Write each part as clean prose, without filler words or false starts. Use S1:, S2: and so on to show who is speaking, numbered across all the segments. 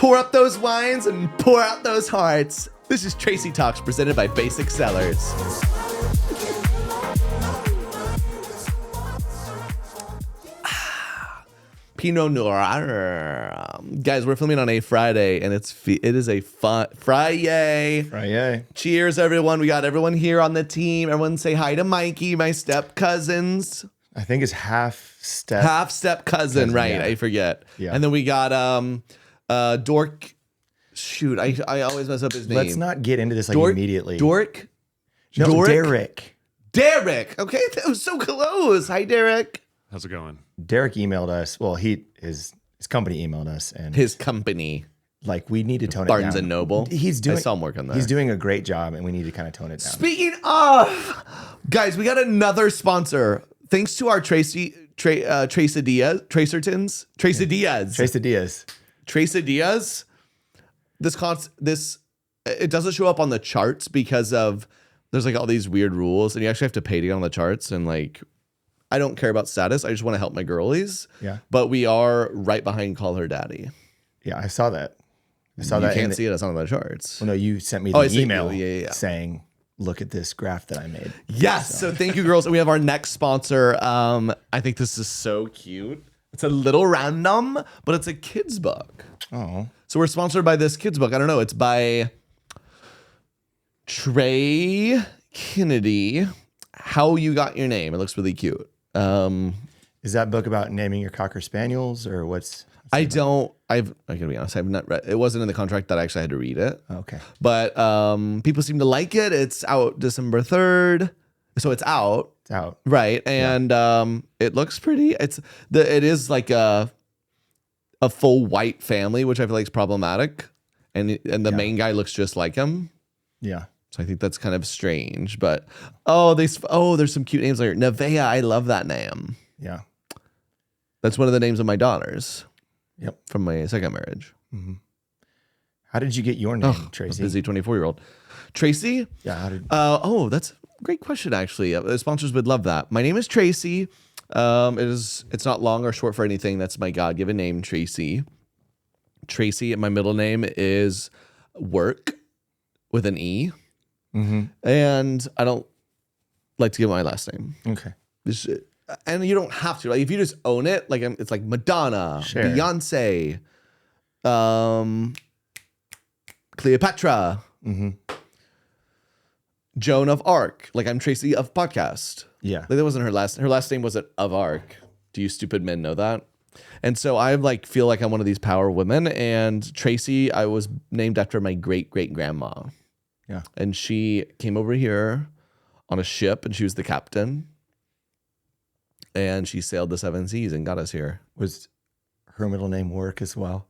S1: Pour up those wines and pour out those hearts. This is Tracy Talks presented by Basic Sellers. Pinot Noir. Guys, we're filming on a Friday, and it is a fun Friday.
S2: Friday.
S1: Cheers, everyone. We got everyone here on the team. Everyone say hi to Mikey, my step cousins.
S2: I think it's half step
S1: cousin, right?
S2: Yeah.
S1: I forget.
S2: Yeah.
S1: And then we got Dork. Shoot, I always mess up his name.
S2: Let's not get into this immediately.
S1: Dork.
S2: No,
S1: Dork?
S2: Derek.
S1: Derek. Okay, that was so close. Hi, Derek.
S3: How's it going?
S2: Derek emailed us. Well, his company emailed us, and
S1: His company.
S2: like we need to tone it
S1: Barnes
S2: down.
S1: and Noble. I saw him work on that.
S2: He's doing a great job, and we need to kind of tone it down.
S1: Speaking of, guys, we got another sponsor. Thanks to our Tracy Diaz. This it doesn't show up on the charts because of there's like all these weird rules, and you actually have to pay to get on the charts. And like, I don't care about status. I just want to help my girlies.
S2: Yeah.
S1: But we are right behind Call Her Daddy.
S2: Yeah, I saw that. I saw
S1: You
S2: that.
S1: can't see it. It's not on the charts.
S2: Well, no, you sent me
S1: I
S2: the
S1: see.
S2: email
S1: Yeah.
S2: saying, "Look at this graph that I made."
S1: Yes. So thank you, girls. And we have our next sponsor. I think this is so cute. It's a little random, but it's a kid's book.
S2: Oh,
S1: So we're sponsored by this kid's book. I don't know. It's by Trey Kennedy. How You Got Your Name. It looks really cute.
S2: is that book about naming your cocker spaniels, or what's?
S1: I'm gonna be honest. I've not read. It wasn't in the contract that I actually had to read it.
S2: Okay.
S1: But people seem to like it. It's out December 3rd, so it's out.
S2: It's out.
S1: Right, and it looks pretty. It is like a full white family, which I feel like is problematic, and the main guy looks just like him.
S2: Yeah.
S1: So I think that's kind of strange. But there's some cute names like Nevaeh. I love that name.
S2: Yeah.
S1: That's one of the names of my daughters.
S2: Yep.
S1: From my second marriage.
S2: Mm-hmm. How did you get your name, Tracy?
S1: A busy 24-year-old. Tracy?
S2: Yeah. How did?
S1: That's a great question, actually. The sponsors would love that. My name is Tracy. It's not long or short for anything. That's my God-given name, Tracy. Tracy, my middle name is Work with an E.
S2: Mm-hmm.
S1: And I don't like to give my last name.
S2: Okay.
S1: And you don't have to. Like, if you just own it, like it's like Madonna,
S2: Sure.
S1: Beyonce, Cleopatra, Joan of Arc. Like, I'm Tracy of Podcast.
S2: Yeah.
S1: Like, that wasn't her last. Her last name wasn't of Arc. Do you stupid men know that? And so I feel like I'm one of these power women. And Tracy, I was named after my great grandma.
S2: Yeah.
S1: And she came over here on a ship, and she was the captain. And she sailed the 7 seas and got us here.
S2: Was her middle name Work as well?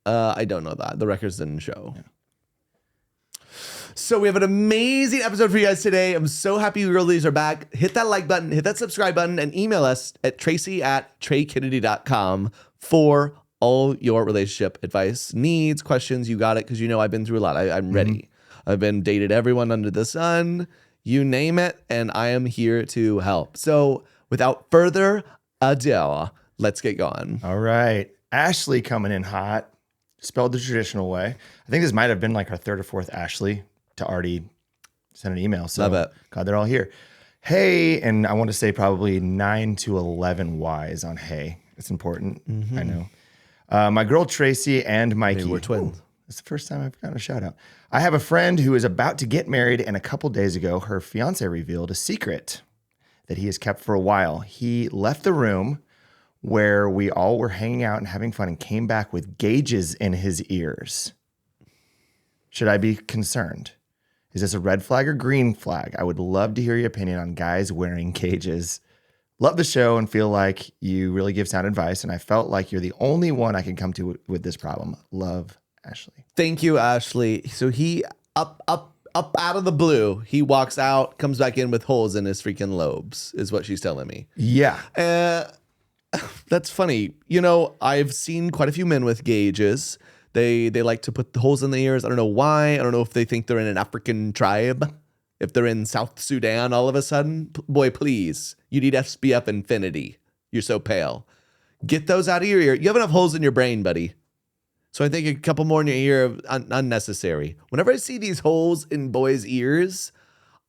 S1: I don't know that. The records didn't show. Yeah. So we have an amazing episode for you guys today. I'm so happy you girlies are back. Hit that like button, hit that subscribe button, and email us at tracy@traykennedy.com for all your relationship advice, needs, questions. You got it, because you know I've been through a lot. I'm ready. I've been dated everyone under the sun. You name it, and I am here to help. So without further ado, let's get going.
S2: All right. Ashley coming in hot, spelled the traditional way. I think this might have been like our third or fourth Ashley to already send an email. So
S1: Love it.
S2: God, they're all here. Hey, and I want to say probably 9 to 11 Ys on hey. It's important. I know. My girl Tracy and Mikey.
S1: Maybe we're twins.
S2: It's the first time I've gotten a shout out. I have a friend who is about to get married, and a couple days ago, her fiance revealed a secret that he has kept for a while. He left the room where we all were hanging out and having fun and came back with gauges in his ears. Should I be concerned? Is this a red flag or green flag? I would love to hear your opinion on guys wearing gauges. Love the show and feel like you really give sound advice, and I felt like you're the only one I can come to with this problem. Love, Ashley.
S1: Thank you, Ashley. So he up out of the blue, he walks out, comes back in with holes in his freaking lobes, is what she's telling me.
S2: Yeah.
S1: That's funny. You know, I've seen quite a few men with gauges. They like to put the holes in the ears. I don't know why. I don't know if they think they're in an African tribe. If they're in South Sudan all of a sudden. Boy, please. You need SPF Infinity. You're so pale. Get those out of your ear. You have enough holes in your brain, buddy. So I think a couple more in your ear unnecessary. Whenever I see these holes in boys' ears,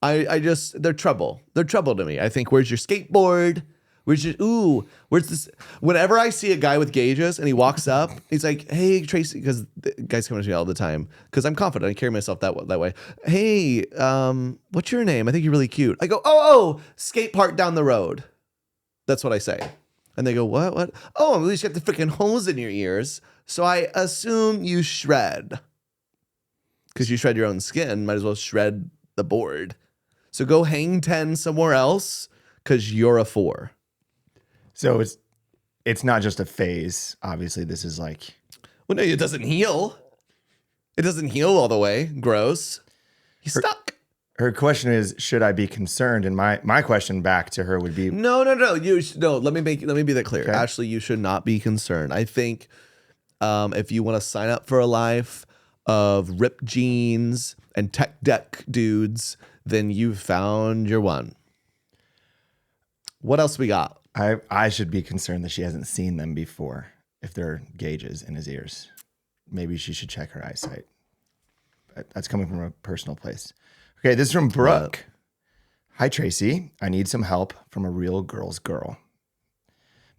S1: I just they're trouble. They're trouble to me. I think, where's your skateboard? Where's this? Whenever I see a guy with gauges and he walks up, he's like, "Hey, Tracy," because guys come to me all the time because I'm confident. I carry myself that way. Hey, what's your name? I think you're really cute. I go, oh, skate park down the road. That's what I say. And they go, what? Oh, at least you got the freaking holes in your ears. So I assume you shred. Because you shred your own skin, might as well shred the board. So go hang 10 somewhere else because you're a 4.
S2: So it's not just a phase. Obviously, this is like...
S1: Well, no, it doesn't heal. It doesn't heal all the way. Gross. He's stuck.
S2: Her question is, should I be concerned? And my question back to her would be...
S1: No. Let me be that clear.
S2: Okay.
S1: Actually, you should not be concerned. I think if you want to sign up for a life of ripped jeans and tech deck dudes, then you've found your one. What else we got?
S2: I should be concerned that she hasn't seen them before, if they're gauges in his ears. Maybe she should check her eyesight. But that's coming from a personal place. Okay, this is from Brooke. Hi, Tracy. I need some help from a real girl's girl.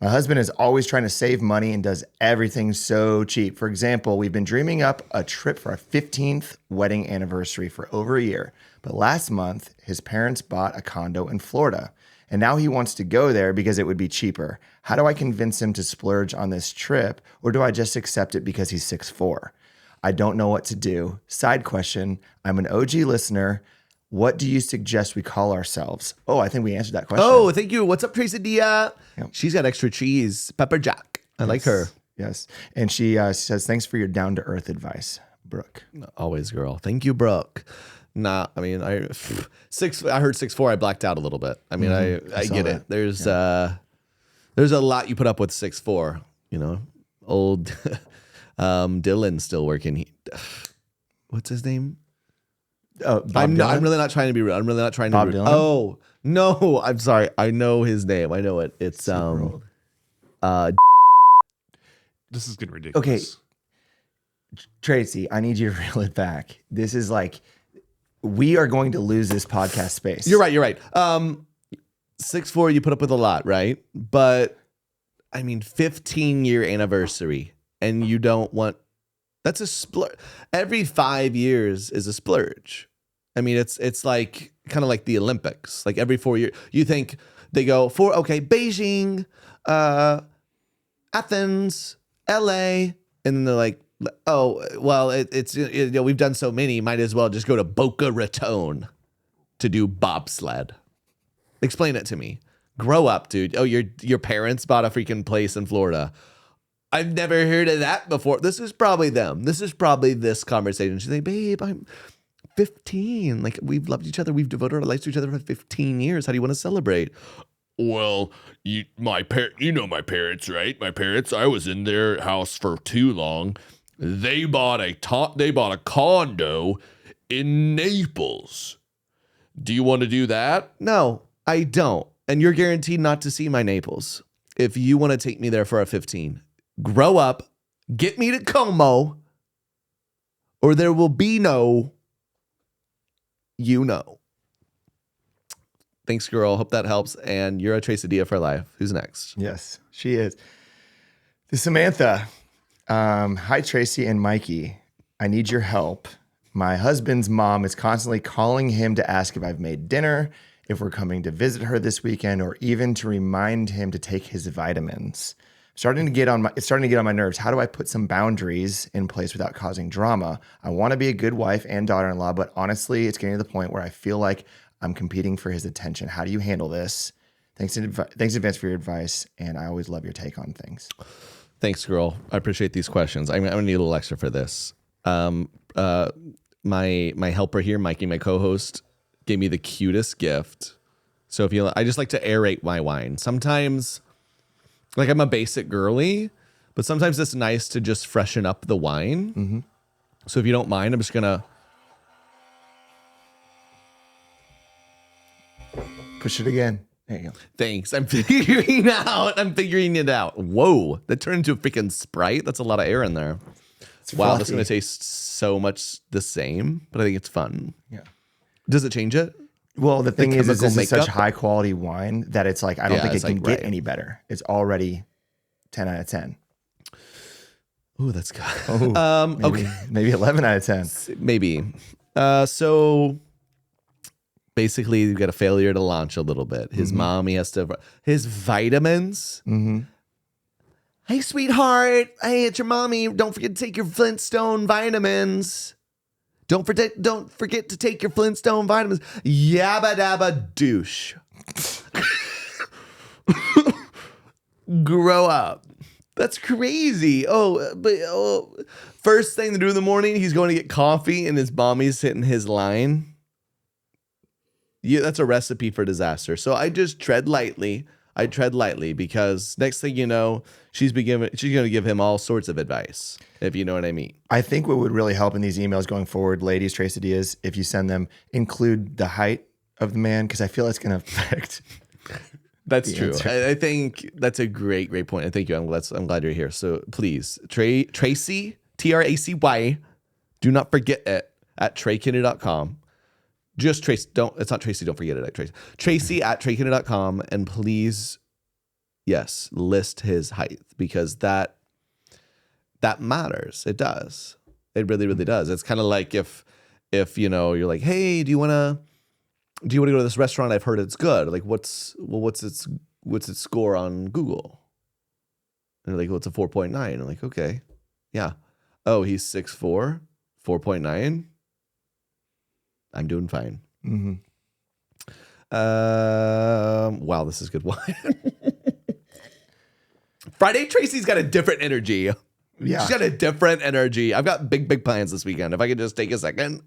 S2: My husband is always trying to save money and does everything so cheap. For example, we've been dreaming up a trip for our 15th wedding anniversary for over a year. But last month, his parents bought a condo in Florida. And now he wants to go there because it would be cheaper. How do I convince him to splurge on this trip? Or do I just accept it because he's 6'4"? I don't know what to do. Side question, I'm an OG listener. What do you suggest we call ourselves? Oh, I think we answered that question.
S1: Oh, thank you. What's up, Tracy Dia?
S2: Yep.
S1: She's got extra cheese. Pepper Jack. I like her.
S2: Yes. And she says, thanks for your down-to-earth advice, Brooke.
S1: Always, girl. Thank you, Brooke. Nah, I mean, I heard 6'4". I blacked out a little bit. I mean, I get
S2: that.
S1: it. There's a lot you put up with 6'4". You know, old Dylan's still working. What's his name?
S2: Bob
S1: I'm
S2: Dylan?
S1: really not trying to be rude. I'm really not trying to
S2: Bob
S1: be rude.
S2: Dylan?
S1: Oh no, I'm sorry. I know his name. I know it. It's
S3: This is getting ridiculous.
S2: Okay. Tracy, I need you to reel it back. This is like, we are going to lose this podcast space.
S1: You're right. 6'4", you put up with a lot, right? But I mean, 15-year anniversary, and you don't want. That's a splurge. Every 5 years is a splurge. I mean, it's like kind of like the Olympics. Like every 4 years, you think they go Beijing, Athens, LA, and then they're like, oh, well, it's we've done so many, might as well just go to Boca Raton to do bobsled. Explain it to me. Grow up, dude. Oh, your parents bought a freaking place in Florida. I've never heard of that before. This is probably them. This is probably this conversation. She's like, babe, I'm 15. Like, we've loved each other. We've devoted our lives to each other for 15 years. How do you want to celebrate?
S3: Well, you know my parents, right? My parents, I was in their house for too long. They bought a condo in Naples. Do you want to do that?
S1: No, I don't. And you're guaranteed not to see my Naples if you want to take me there for a 15. Grow up, get me to Como, or there will be no, Thanks, girl. Hope that helps. And you're a Tracy Dia for life. Who's next?
S2: Yes, she is. This is Samantha. Hi, Tracy and Mikey. I need your help. My husband's mom is constantly calling him to ask if I've made dinner, if we're coming to visit her this weekend, or even to remind him to take his vitamins. It's starting to get on my nerves. How do I put some boundaries in place without causing drama? I want to be a good wife and daughter-in-law, but honestly, it's getting to the point where I feel like I'm competing for his attention. How do you handle this? Thanks in advance for your advice, and I always love your take on things.
S1: Thanks, girl. I appreciate these questions. I'm gonna need a little extra for this. My helper here, Mikey, my co-host, gave me the cutest gift. So I just like to aerate my wine. Sometimes, like, I'm a basic girly, but sometimes it's nice to just freshen up the wine. Mm-hmm. So if you don't mind, I'm just gonna
S2: push it again. There you go.
S1: Thanks. I'm figuring it out. Whoa, that turned into a freaking Sprite. That's a lot of air in there. wow, that's
S2: fluffy.
S1: going to taste so much the same, but I think it's fun.
S2: Yeah.
S1: Does it change it?
S2: Well, the thing is
S1: chemical
S2: this is such
S1: makeup?
S2: high quality wine that it's like, I don't
S1: Yeah,
S2: think it
S1: it's
S2: can
S1: like,
S2: get
S1: right.
S2: any better. It's already 10 out of 10.
S1: Ooh, that's good.
S2: Maybe,
S1: Okay,
S2: maybe 11 out of 10.
S1: maybe. So basically, you get a failure to launch a little bit. His mom, he has to, his vitamins. Hey, sweetheart. Hey, it's your mommy. Don't forget to take your Flintstone vitamins. Don't forget to take your Flintstone vitamins. Yabba dabba douche. Grow up. That's crazy. First thing to do in the morning, he's going to get coffee and his mommy's hitting his line. Yeah, that's a recipe for disaster. So I just tread lightly. I tread lightly because next thing you know, she's going to give him all sorts of advice, if you know what I mean.
S2: I think what would really help in these emails going forward, ladies, Tracy Diaz, if you send them, include the height of the man, because I feel it's going to affect.
S1: That's
S2: the
S1: true.
S2: answer.
S1: I think that's a great point. And thank you. I'm glad you're here. So please, Tracy, Tracy, do not forget it at TreyKinder.com. Just Tracy. It's not Tracy. Don't forget it at Tracy. Tracy at TreyKinder.com. And please, yes, list his height because that matters. It does. It really, really does. It's kind of like if you're like, hey, do you want to go to this restaurant? I've heard it's good. Like, what's its score on Google? And they're like, well, it's a 4.9. I'm like, okay, yeah. Oh, he's 6'4", 4.9. I'm doing fine. Wow, this is good wine. Friday, Tracy's got a different energy.
S2: Yeah.
S1: She's got a different energy. I've got big plans this weekend. If I could just take a second.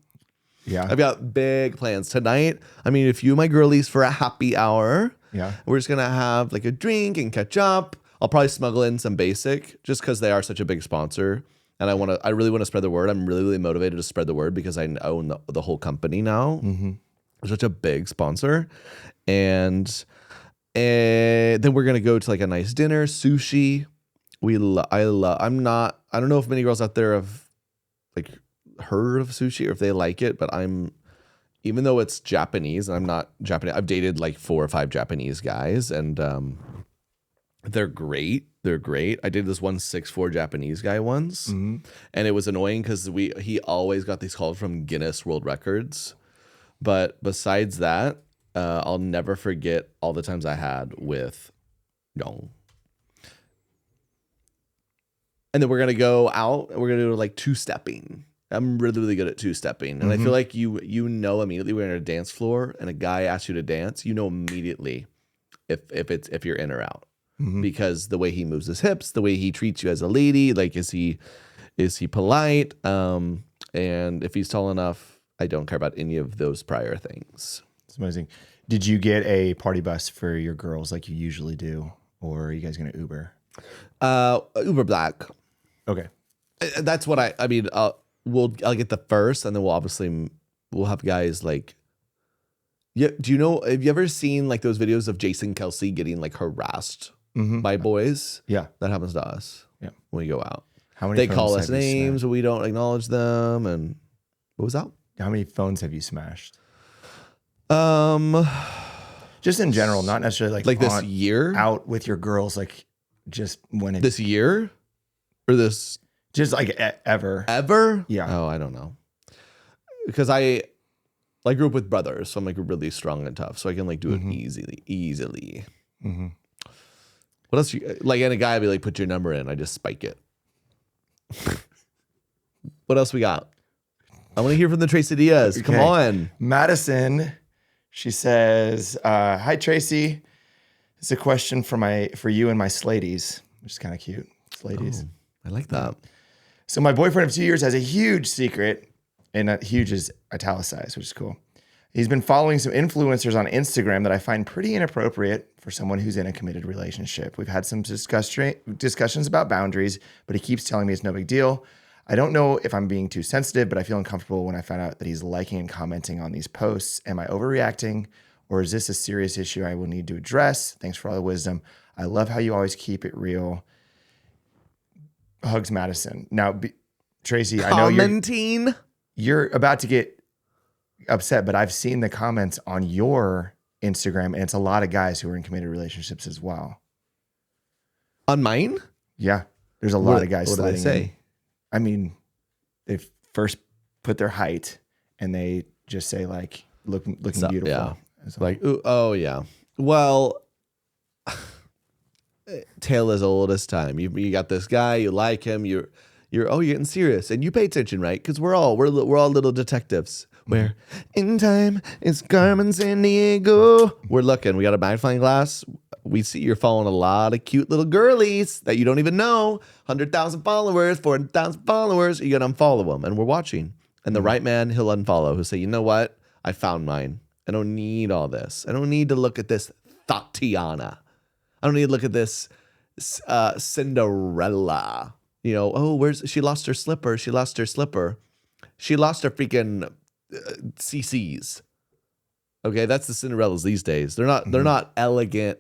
S2: Yeah.
S1: I've got big plans tonight. I mean, a few of my girlies for a happy hour.
S2: Yeah.
S1: We're just gonna have like a drink and catch up. I'll probably smuggle in some basic just because they are such a big sponsor. And I really want to spread the word. I'm really, really motivated to spread the word because I own the whole company now. They're such a big sponsor. And then we're going to go to like a nice dinner, sushi. I don't know if many girls out there have like heard of sushi or if they like it, but even though it's Japanese and I'm not Japanese, I've dated like 4 or 5 Japanese guys and they're great. They're great. I did this 1'6'4" Japanese guy once, and it was annoying because he always got these calls from Guinness World Records. But besides that, I'll never forget all the times I had with Yong. And then we're gonna go out and we're gonna do like 2-stepping. I'm really, really good at 2-stepping. And I feel like you know immediately when you're on a dance floor and a guy asks you to dance, you know immediately if you're in or out. Because the way he moves his hips, the way he treats you as a lady, like is he polite? And if he's tall enough, I don't care about any of those prior things.
S2: It's amazing. Did you get a party bus for your girls like you usually do? Or are you guys going to Uber?
S1: Uber Black.
S2: Okay.
S1: That's what I mean. I'll get the first, and then we'll have guys like. Yeah. Do you know? Have you ever seen like those videos of Jason Kelsey getting like harassed by boys?
S2: Yeah.
S1: That happens to us.
S2: Yeah.
S1: When we go out,
S2: How many
S1: they
S2: phones
S1: call us
S2: have you
S1: names,
S2: smashed?
S1: and we don't acknowledge them. And what was that?
S2: How many phones have you smashed?
S1: Um,
S2: Just in general, not necessarily
S1: like this year,
S2: out with your girls, like just when it,
S1: this year, or this
S2: just like ever.
S1: ever?
S2: Yeah.
S1: Oh, I don't know. Because I grew up with brothers, so I'm like really strong and tough, so I can like do it easily. What else? And a guy would be like, put your number in. I just spike it. What else we got? I want to hear from the Tracy Diaz. Come
S2: Okay.
S1: on.
S2: Madison, she says, "Hi Tracy, it's a question for you and my Sladies," which is kind of cute. Sladies.
S1: I like that.
S2: So my boyfriend of 2 years has a huge secret, and that huge is italicized, which is cool. He's been following some influencers on Instagram that I find pretty inappropriate for someone who's in a committed relationship. We've had some discussions about boundaries, but he keeps telling me it's no big deal. I don't know if I'm being too sensitive, but I feel uncomfortable when I find out that he's liking and commenting on these posts. Am I overreacting, or is this a serious issue I will need to address? Thanks for all the wisdom. I love how you always keep it real. Hugs, Madison. Now, Tracy, I know
S1: Commenting.
S2: you're about to get upset, but I've seen the comments on your Instagram, and it's a lot of guys who are in committed relationships as well.
S1: On mine?
S2: Yeah, there's a lot of guys.
S1: What did I say?
S2: in. I mean, they first put their height, and they just say like looking beautiful.
S1: Yeah.
S2: It's
S1: Like, ooh, oh yeah. Well, tale as old as time. You got this guy, you like him, you're getting serious, and you pay attention, right? Because we're all little detectives. Where in time it's Carmen San Diego. We're looking. We got a magnifying glass. We see you're following a lot of cute little girlies that you don't even know. 100,000 followers, 400,000 followers. You got to unfollow them, and we're watching. And the right man, he'll unfollow. He'll say, you know what? I found mine. I don't need all this. I don't need to look at this Tatiana. I don't need to look at this Cinderella. You know, oh, she lost her slipper. She lost her slipper. She lost her freaking CCs. Okay, that's the Cinderellas these days. They're not elegant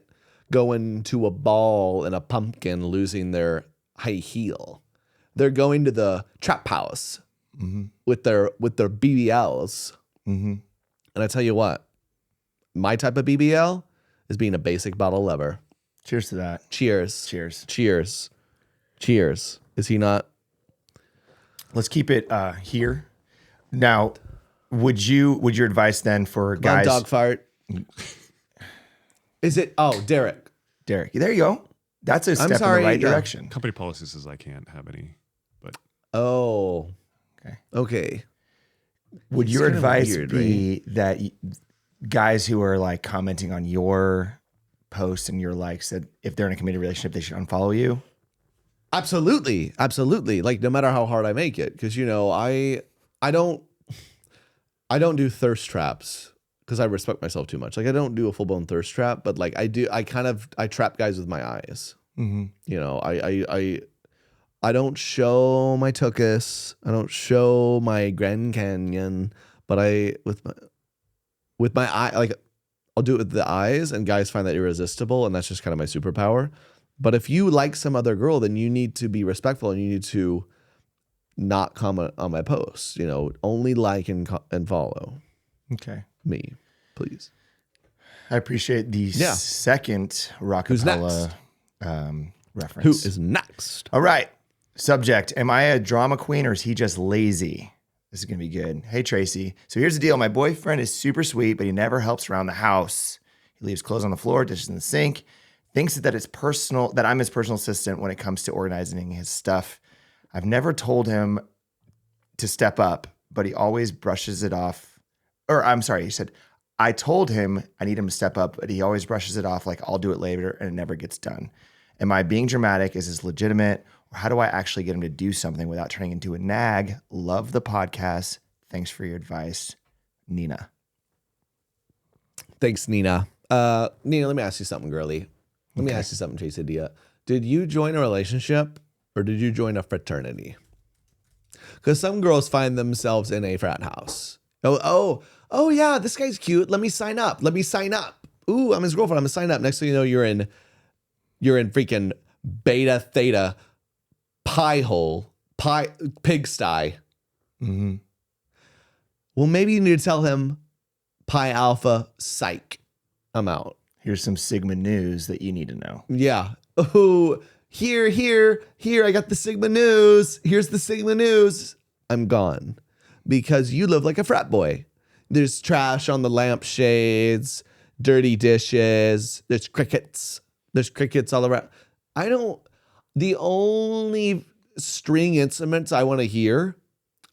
S1: going to a ball in a pumpkin losing their high heel. They're going to the trap house with their BBLs. And I tell you what, my type of BBL is being a basic bottle lover.
S2: Cheers to that.
S1: Cheers.
S2: Cheers.
S1: Cheers. Cheers. Is he not?
S2: Let's keep it here. Now, would your advice then for guys?
S1: Dog fart. Is it? Oh, Derek.
S2: Derek, there you go. That's a step in the right direction.
S4: Company policy says I can't have any, but
S1: Oh. Okay.
S2: Would
S1: It's
S2: your
S1: kinda
S2: advice
S1: weird,
S2: be that guys who are like commenting on your posts and your likes, that if they're in a committed relationship, they should unfollow you?
S1: Absolutely. Absolutely. Like no matter how hard I make it. Because I don't do thirst traps because I respect myself too much. Like I don't do a full-blown thirst trap, but like I trap guys with my eyes. I don't show my tuchus. I don't show my Grand Canyon, but with my eye, like I'll do it with the eyes, and guys find that irresistible, and that's just kind of my superpower. But if you like some other girl, then you need to be respectful, and you need to not comment on my posts. Only like and follow.
S2: Okay.
S1: Me, please.
S2: I appreciate the second Rockapella reference.
S1: Who is next?
S2: All right. Subject: am I a drama queen or is he just lazy? This is going to be good. Hey, Tracy. So here's the deal. My boyfriend is super sweet, but he never helps around the house. He leaves clothes on the floor, dishes in the sink, thinks that I'm his personal assistant when it comes to organizing his stuff. I've never told him to step up, but he always brushes it off. Or I'm sorry, he said, I told him I need him to step up, but he always brushes it off like I'll do it later and it never gets done. Am I being dramatic? Is this legitimate? Or how do I actually get him to do something without turning into a nag? Love the podcast. Thanks for your advice. Nina.
S1: Thanks, Nina. Nina, let me ask you something, girly. Let me ask you something, Tracy Dia. Did you join a relationship or did you join a fraternity? Because some girls find themselves in a frat house. Oh, yeah, this guy's cute. Let me sign up. Ooh, I'm his girlfriend. I'm gonna sign up. Next thing you know, you're in freaking beta theta pigsty. Well, maybe you need to tell him pi alpha psych. I'm out.
S2: Here's some Sigma news that you need to know.
S1: Yeah. Oh, here. I got the Sigma news. Here's the Sigma news. I'm gone because you live like a frat boy. There's trash on the lampshades, dirty dishes. There's crickets. All around. The only string instruments I want to hear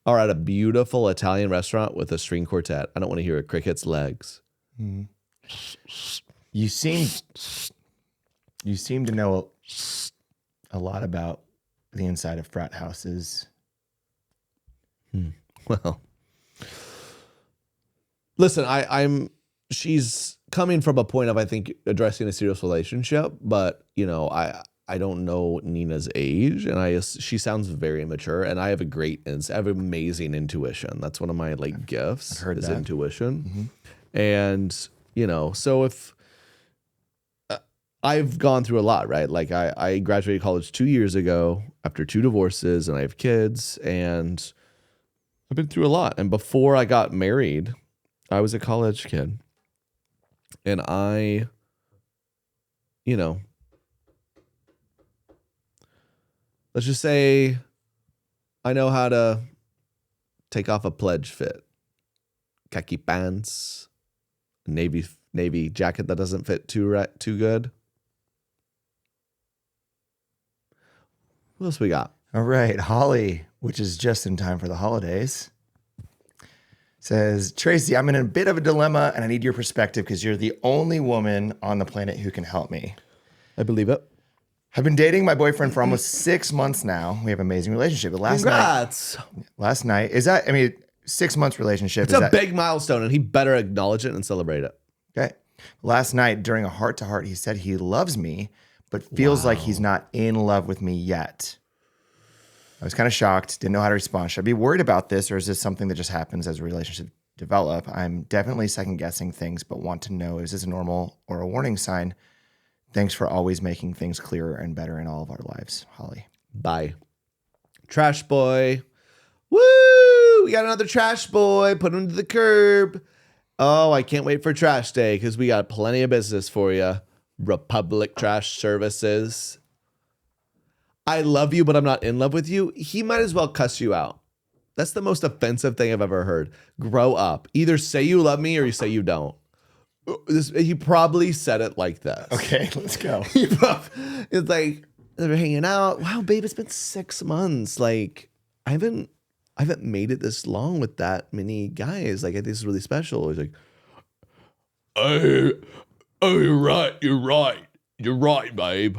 S1: are at a beautiful Italian restaurant with a string quartet. I don't want to hear a cricket's legs.
S2: You seem to know a lot about the inside of frat houses.
S1: Well, listen, she's coming from a point of, I think, addressing a serious relationship, but I don't know Nina's age, and she sounds very immature, and I have amazing intuition. That's one of my gifts.
S2: I've heard
S1: is
S2: that.
S1: Intuition. And so if I've gone through a lot, right? Like I graduated college 2 years ago after 2 divorces, and I have kids, and I've been through a lot. And before I got married, I was a college kid, and let's just say I know how to take off a pledge fit, khaki pants, navy jacket that doesn't fit too good. What else we got?
S2: All right. Holly, which is just in time for the holidays, says, Tracy, I'm in a bit of a dilemma and I need your perspective because you're the only woman on the planet who can help me.
S1: I believe it.
S2: I've been dating my boyfriend for almost 6 months now. We have an amazing relationship. But
S1: Congrats.
S2: last night, 6 months relationship.
S1: It's a big milestone, and he better acknowledge it and celebrate it.
S2: Okay. Last night, during a heart-to-heart, he said he loves me, but feels like he's not in love with me yet. I was kind of shocked, didn't know how to respond. Should I be worried about this, or is this something that just happens as a relationship develop? I'm definitely second-guessing things, but want to know, is this a normal or a warning sign? Thanks for always making things clearer and better in all of our lives, Holly.
S1: Bye. Trash boy. Woo! We got another trash boy. Put him to the curb. Oh, I can't wait for trash day because we got plenty of business for you. Republic Trash Services. I love you, but I'm not in love with you. He might as well cuss you out. That's the most offensive thing I've ever heard. Grow up. Either say you love me or you say you don't. He probably said it like this.
S2: Okay, let's go.
S1: It's like they're hanging out. Wow, babe, it's been 6 months. Like I haven't made it this long with that many guys. Like I think this is really special. He's like,
S3: Oh, you're right, babe.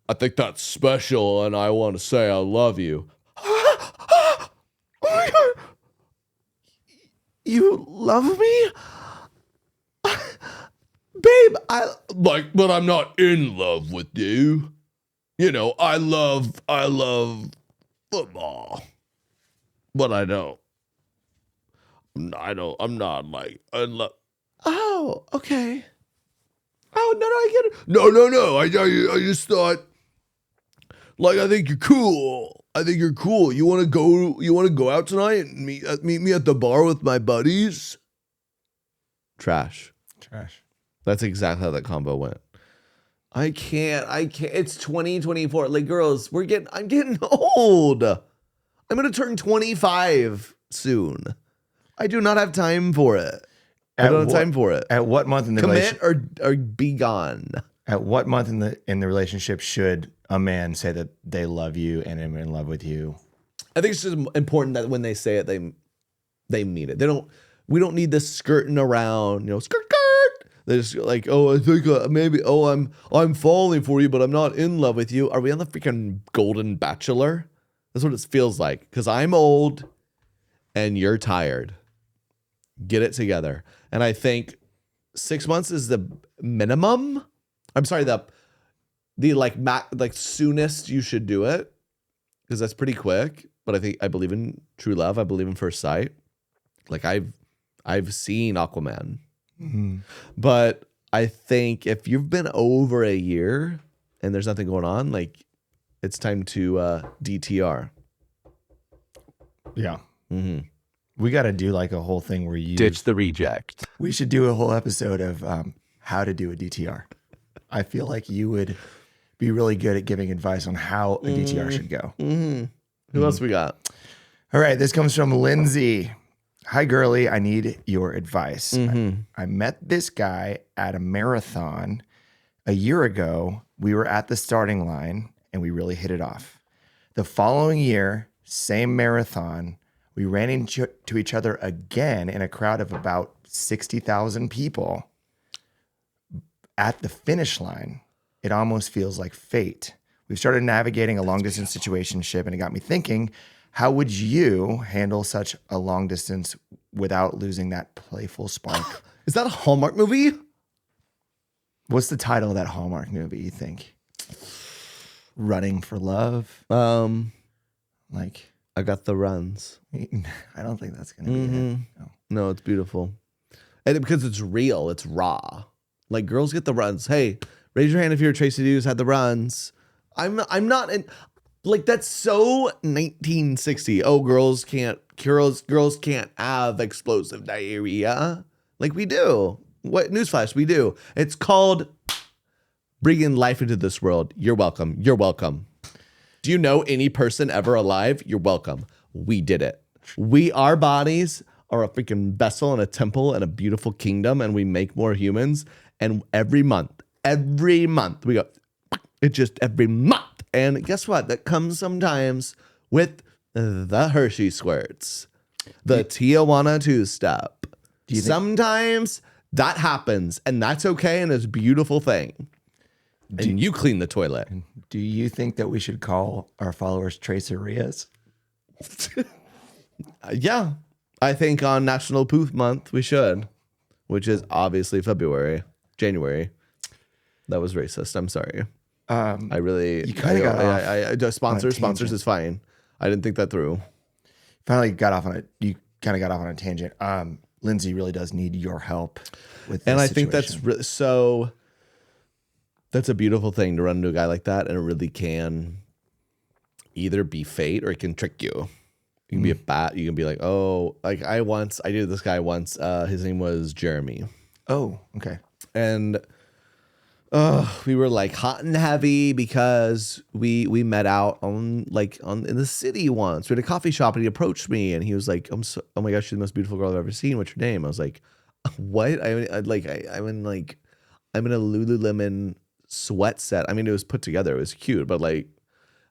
S3: I think that's special, and I want to say I love you.
S1: oh my God. You love me? Babe,
S3: But I'm not in love with you. You know, I love football, but I'm not like in love.
S1: Oh, okay. Oh, no, I get it.
S3: No. I just thought, like, I think you're cool. You want to go out tonight and meet me at the bar with my buddies?
S1: Trash. That's exactly how that combo went. I can't. It's 2024. Like, girls, I'm getting old. I'm going to turn 25 soon. I do not have time for it. I don't have time for it.
S2: At what month in the
S1: Commit or be gone.
S2: At what month in the relationship should a man say that they love you and are in love with you?
S1: I think it's just important that when they say it, they mean it. We don't need this skirting around, skirt. They're just like, oh, I think maybe, I'm falling for you, but I'm not in love with you. Are we on the freaking Golden Bachelor? That's what it feels like. Because I'm old and you're tired. Get it together. And I think 6 months is the minimum. I'm sorry, the soonest you should do it, because that's pretty quick. But I believe in true love. I believe in first sight. Like I've seen Aquaman.
S2: Mm-hmm.
S1: But I think if you've been over a year and there's nothing going on, like it's time to DTR.
S2: Yeah.
S1: Mm-hmm.
S2: We got to do like a whole thing where you
S5: ditch the reject.
S2: We should do a whole episode of how to do a DTR. I feel like you would be really good at giving advice on how a DTR should go.
S1: Mm-hmm. Who else we got?
S2: All right. This comes from Lindsay. Hi, girly. I need your advice.
S1: Mm-hmm.
S2: I met this guy at a marathon a year ago. We were at the starting line and we really hit it off. The following year, same marathon, we ran into each other again in a crowd of about 60,000 people. At the finish line, it almost feels like fate. We've started navigating a long-distance situationship, and it got me thinking, how would you handle such a long distance without losing that playful spark?
S1: Is that a Hallmark movie?
S2: What's the title of that Hallmark movie, you think? Running for Love? Like,
S1: I got the runs.
S2: I don't think that's going to be it.
S1: No, it's beautiful. And because it's real, it's raw. Like girls get the runs. Hey, Raise your hand if you're a Tracy dude who's had the runs. I'm not in, like, that's so 1960. Oh, girls can't have explosive diarrhea. Like, we do. What newsflash, we do. It's called bringing life into this world. You're welcome. You're welcome. Do you know any person ever alive? You're welcome. We did it. Our bodies are a freaking vessel and a temple and a beautiful kingdom, and we make more humans. And every month we go, it's just every month. And guess what? That comes sometimes with the Hershey squirts, the Tijuana two-step. Sometimes that happens, and that's okay, and it's a beautiful thing. And you clean the toilet.
S2: Do you think that we should call our followers Tracerias?
S1: Yeah. I think on National Poof Month we should, which is obviously January. That was racist. I'm sorry. I really.
S2: You kind of got off.
S1: Sponsors is fine. I didn't think that through.
S2: Finally got off on it. You kind of got off on a tangent. Lindsay really does need your help with this
S1: And I
S2: situation.
S1: think that's so. That's a beautiful thing to run into a guy like that, and it really can either be fate or it can trick you. You can be a bat. You can be like, oh, like I dated this guy once. His name was Jeremy.
S2: Oh, okay.
S1: And we were like hot and heavy because we met out in the city once. We had a coffee shop and he approached me and he was like, oh my gosh, you're the most beautiful girl I've ever seen. What's your name? I was like, what? I'm in a Lululemon sweat set. I mean, it was put together. It was cute, but like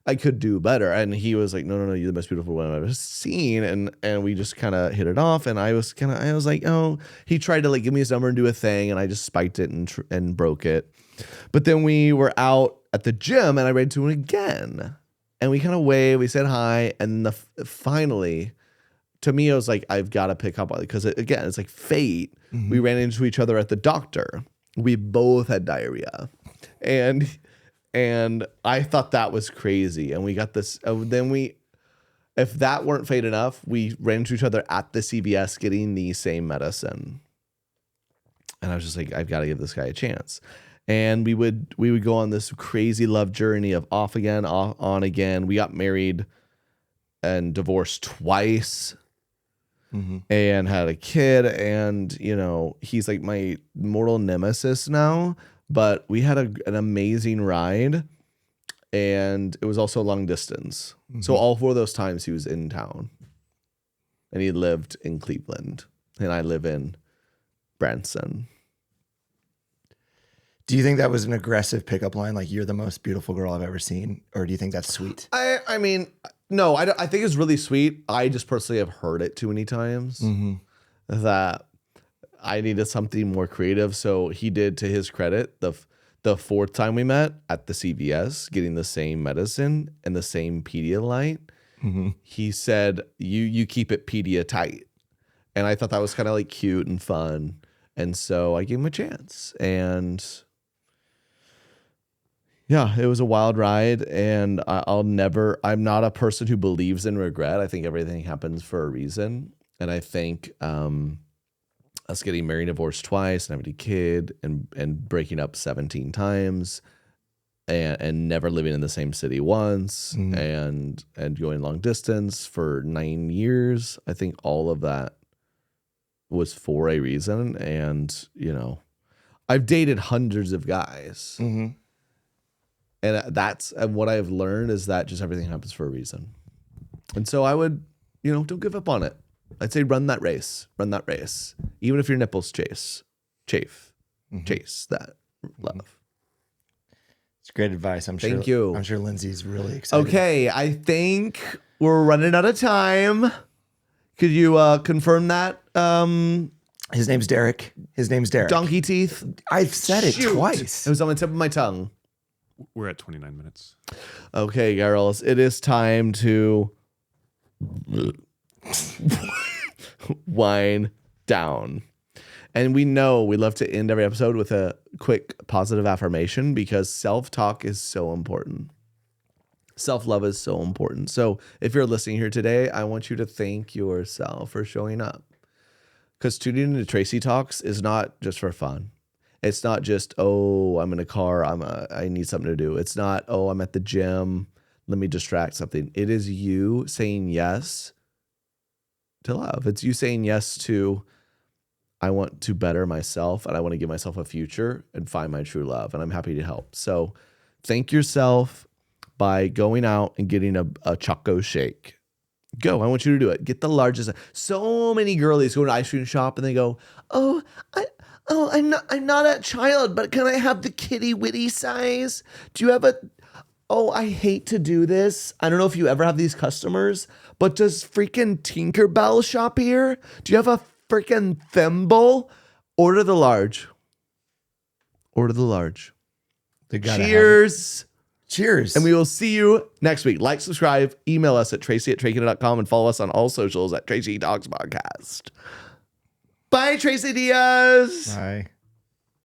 S1: I could do better. And he was like, no, you're the most beautiful woman I've ever seen. And we just kind of hit it off. And I was like, oh, he tried to like give me his number and do a thing. And I just spiked it and broke it. But then we were out at the gym and I ran into him again. And we kind of waved, we said hi. And finally, to me, I was like, I've got to pick up on it. Because again, it's like fate. Mm-hmm. We ran into each other at the doctor. We both had diarrhea. And I thought that was crazy. And we got this. If that weren't fate enough, we ran into each other at the CVS getting the same medicine. And I was just like, I've got to give this guy a chance. And we would go on this crazy love journey of off again, on again. We got married and divorced twice. Mm-hmm. And had a kid. And, he's like my mortal nemesis now. But we had an amazing ride, and it was also long distance. Mm-hmm. So all 4 of those times he was in town, and he lived in Cleveland, and I live in Branson.
S2: Do you think that was an aggressive pickup line, like you're the most beautiful girl I've ever seen, or do you think that's sweet?
S1: I mean, no, I think it's really sweet. I just personally have heard it too many times that I needed something more creative. So he did, to his credit, the 4th time we met at the CVS, getting the same medicine and the same Pedialyte. Mm-hmm. He said, you keep it Pedia tight. And I thought that was kind of like cute and fun. And so I gave him a chance. And yeah, it was a wild ride. And I'm not a person who believes in regret. I think everything happens for a reason. And I think, us getting married, divorced twice, and having a kid, and breaking up 17 times, and never living in the same city once, and going long distance for 9 years. I think all of that was for a reason. And I've dated hundreds of guys, and what I've learned is that just everything happens for a reason. And so I would, don't give up on it. I'd say run that race. Even if your nipples chase that love.
S2: It's great advice.
S1: Thank you.
S2: I'm sure Lindsay's really excited.
S1: Okay, I think we're running out of time. Could you confirm that?
S2: His name's Derek.
S1: Donkey teeth.
S2: I've said it twice.
S1: It was on the tip of my tongue.
S4: We're at 29 minutes.
S1: Okay, girls, it is time to wind down. And we know we love to end every episode with a quick positive affirmation because self-talk is so important. Self-love is so important. So if you're listening here today, I want you to thank yourself for showing up. Because tuning into Tracy Talks is not just for fun. It's not just, oh, I'm in a car. I need something to do. It's not, oh, I'm at the gym. Let me distract something. It is you saying yes to love. It's you saying yes to, I want to better myself and I want to give myself a future and find my true love. And I'm happy to help. So thank yourself by going out and getting a Choco shake. Go. I want you to do it. Get the largest. So many girlies go to ice cream shop and they go, I'm not a child, but can I have the kitty witty size? Do you have I hate to do this. I don't know if you ever have these customers, but does freaking Tinkerbell shop here? Do you have a freaking thimble? Order the large. Order the large.
S2: They gotta have it.
S1: Cheers.
S2: Cheers.
S1: And we will see you next week. Like, subscribe, email us at tracy@traykina.com and follow us on all socials at Tracy Talks Podcast. Bye, Tracy Diaz.
S2: Bye.